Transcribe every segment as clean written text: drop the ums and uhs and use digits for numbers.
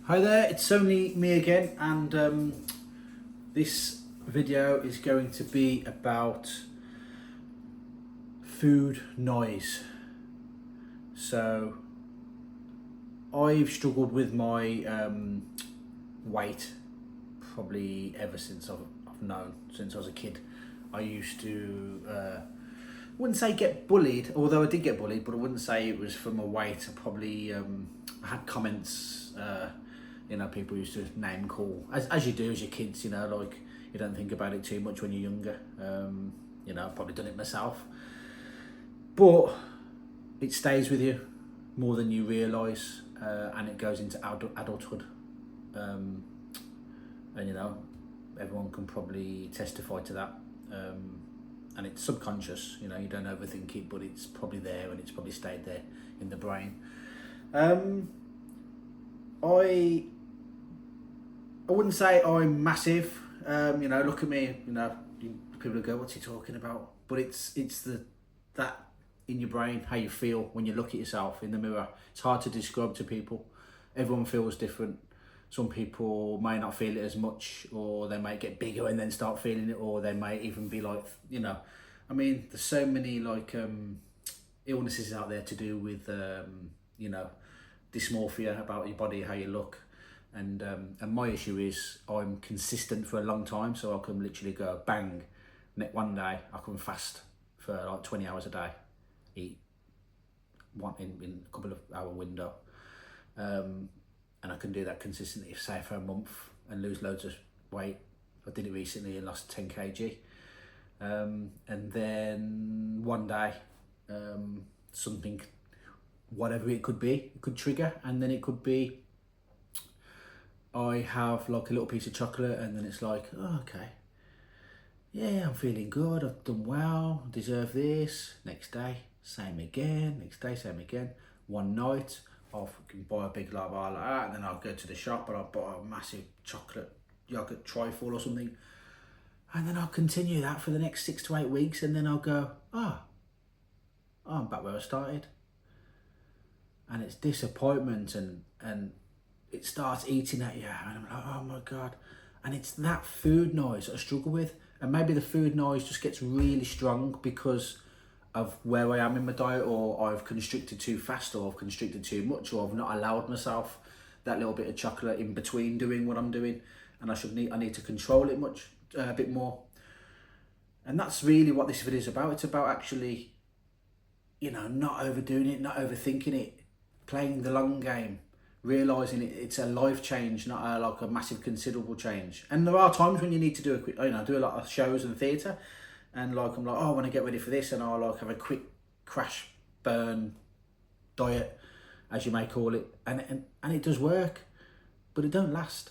Hi there, it's only me again, and this video is going to be about food noise. So I've struggled with my weight probably ever since I've known, since I was a kid. I used to, wouldn't say get bullied, although I did get bullied, but I wouldn't say it was for my weight. I probably had comments, people used to name call, as you do as your kids, like you don't think about it too much when you're younger. I've probably done it myself. But it stays with you more than you realise, and it goes into adulthood. And everyone can probably testify to that. And it's subconscious, you don't overthink it, but it's probably there and it's probably stayed there in the brain. I wouldn't say I'm massive. Look at me. People will go, "What's he talking about?" But it's that in your brain, how you feel when you look at yourself in the mirror. It's hard to describe to people. Everyone feels different. Some people may not feel it as much, or they might get bigger and then start feeling it, or they may even be like, there's so many illnesses out there to do with, dysmorphia about your body, how you look. And my issue is I'm consistent for a long time, so I can literally go bang. One day I can fast for like 20 hours a day, eat one in a couple of hour window, and I can do that consistently, say for a month, and lose loads of weight. I did it recently and lost 10 kg, and then one day something, whatever it could be, it could trigger, and then it could be I have like a little piece of chocolate, and then it's like, oh, okay, yeah, I'm feeling good, I've done well, deserve this. Next day, same again. Next day, same again. One night, I can buy a big bar like that, and then I'll go to the shop and I'll buy a massive chocolate yogurt trifle or something. And then I'll continue that for the next 6 to 8 weeks, and then I'll go, I'm back where I started. And it's disappointment, and it starts eating at you, and I'm like, oh my God. And it's that food noise I struggle with. And maybe the food noise just gets really strong because of where I am in my diet, or I've constricted too fast, or I've constricted too much, or I've not allowed myself that little bit of chocolate in between doing what I'm doing. And I need to control it a bit more. And that's really what this video is about. It's about actually, not overdoing it, not overthinking it, playing the long game, realising it's a life change, not a massive considerable change. And there are times when you need to do do a lot of shows and theatre, and I'm like, oh, I want to get ready for this, and I'll have a quick crash burn diet, as you may call it, and it does work, but it don't last.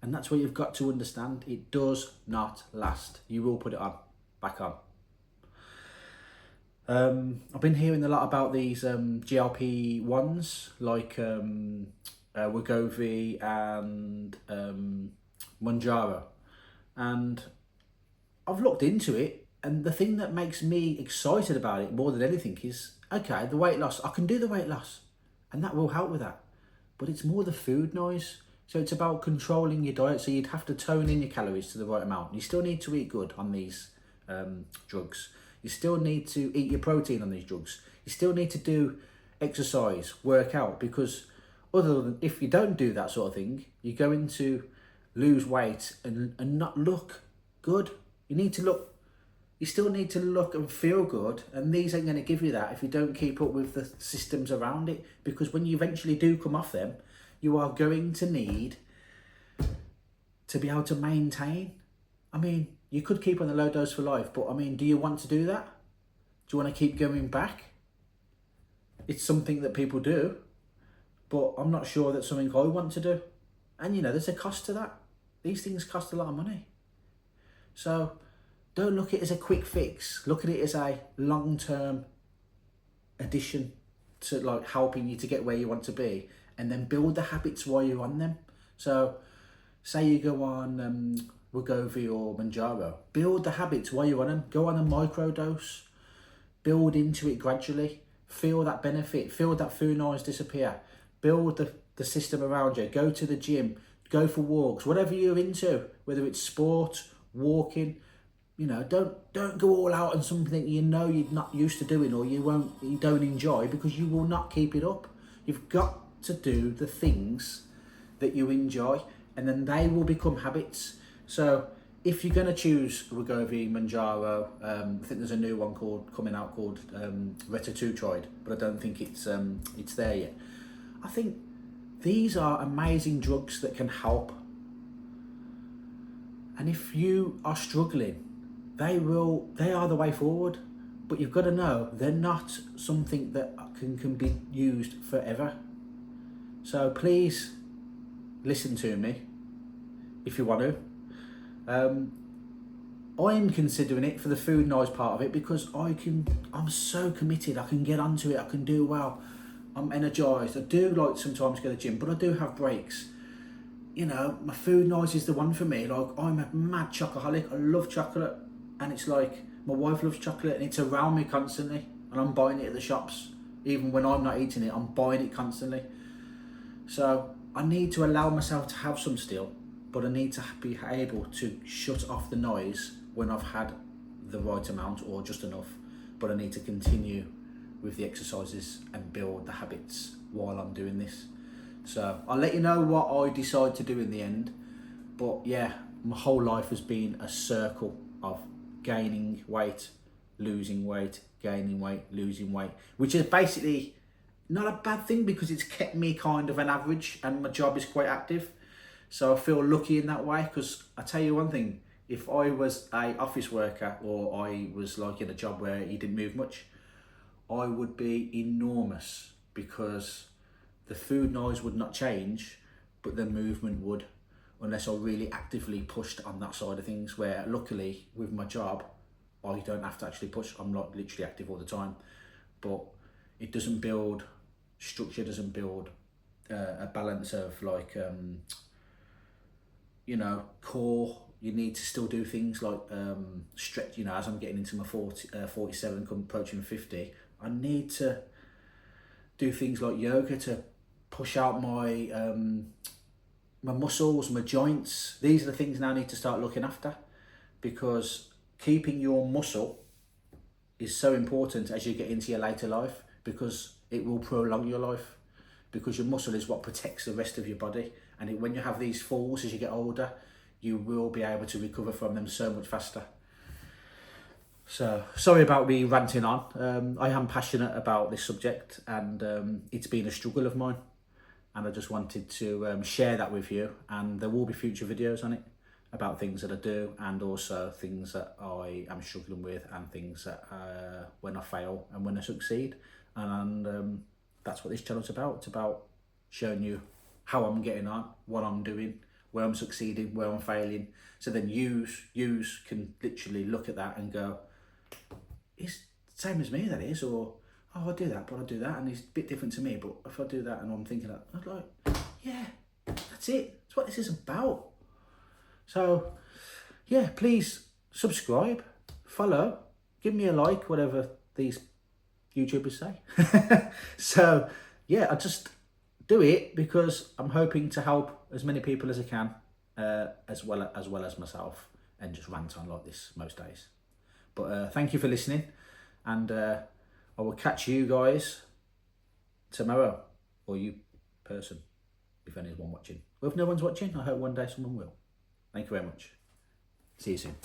And that's what you've got to understand. It does not last. You will put it back on. I've been hearing a lot about these GLP-1s, like Wegovy and Mounjaro, and I've looked into it, and the thing that makes me excited about it more than anything is, okay, the weight loss, I can do the weight loss, and that will help with that, but it's more the food noise. So it's about controlling your diet, so you'd have to tone in your calories to the right amount. You still need to eat good on these drugs. You still need to eat your protein on these drugs. You still need to do exercise, work out, because other than if you don't do that sort of thing, you're going to lose weight and not look good. You still need to look and feel good, and these ain't going to give you that if you don't keep up with the systems around it, because when you eventually do come off them, you are going to need to be able to maintain. You could keep on the low dose for life, but do you want to do that? Do you want to keep going back? It's something that people do, but I'm not sure that's something I want to do. And there's a cost to that. These things cost a lot of money. So don't look at it as a quick fix. Look at it as a long-term addition to helping you to get where you want to be, and then build the habits while you're on them. So say you go on Wegovy or Mounjaro, build the habits while you're on them. Go on a micro dose, build into it gradually, feel that benefit, feel that food noise disappear, build the system around you. Go to the gym, go for walks, whatever you're into, whether it's sport, walking. You know, don't go all out on something you know you're not used to doing or you don't enjoy, because you will not keep it up. You've got to do the things that you enjoy, and then they will become habits. So if you're going to choose Wegovy, Manjaro, I think there's a new one coming out called Retatrutide, but I don't think it's there yet. I think these are amazing drugs that can help. And if you are struggling, they are the way forward. But you've got to know they're not something that can be used forever. So please listen to me if you want to. I'm considering it for the food noise part of it, because I'm so committed. I can get onto it. I can do well. I'm energized. I do like sometimes go to the gym, but I do have breaks. You know, my food noise is the one for me. Like, I'm a mad chocoholic. I love chocolate, and it's like my wife loves chocolate, and it's around me constantly, and I'm buying it at the shops. Even when I'm not eating it, I'm buying it constantly. So I need to allow myself to have some still, but I need to be able to shut off the noise when I've had the right amount or just enough. But I need to continue with the exercises and build the habits while I'm doing this. So I'll let you know what I decide to do in the end. But yeah, my whole life has been a circle of gaining weight, losing weight, gaining weight, losing weight, which is basically not a bad thing, because it's kept me kind of an average, and my job is quite active. So I feel lucky in that way, because I tell you one thing, if I was a office worker, or I was like in a job where you didn't move much, I would be enormous, because the food noise would not change, but the movement would, unless I really actively pushed on that side of things, where luckily with my job, I don't have to actually push. I'm not literally active all the time, but it doesn't build structure, doesn't build a balance of like, you know, core. You need to still do things like stretch, you know, as I'm getting into my 47, approaching 50, I need to do things like yoga to push out my my muscles, my joints. These are the things now I need to start looking after, because keeping your muscle is so important as you get into your later life, because it will prolong your life, because your muscle is what protects the rest of your body. And when you have these falls as you get older, you will be able to recover from them so much faster. So sorry about me ranting on. I am passionate about this subject, and it's been a struggle of mine, and I just wanted to share that with you. And there will be future videos on it about things that I do, and also things that I am struggling with, and things that when I fail and when I succeed. And that's what this channel's about. It's about showing you how I'm getting on, what I'm doing, where I'm succeeding, where I'm failing. So then you can literally look at that and go, it's the same as me, that is, or oh, I do that, but I do that, and it's a bit different to me, but if I do that and I'm thinking that, I'm like, yeah, that's it. That's what this is about. So yeah, please subscribe, follow, give me a like, whatever these YouTubers say. So yeah, I just do it because I'm hoping to help as many people as I can, as well as myself, and just rant on like this most days. But thank you for listening, and I will catch you guys tomorrow, or you person, if anyone's watching. Or if no one's watching, I hope one day someone will. Thank you very much. See you soon.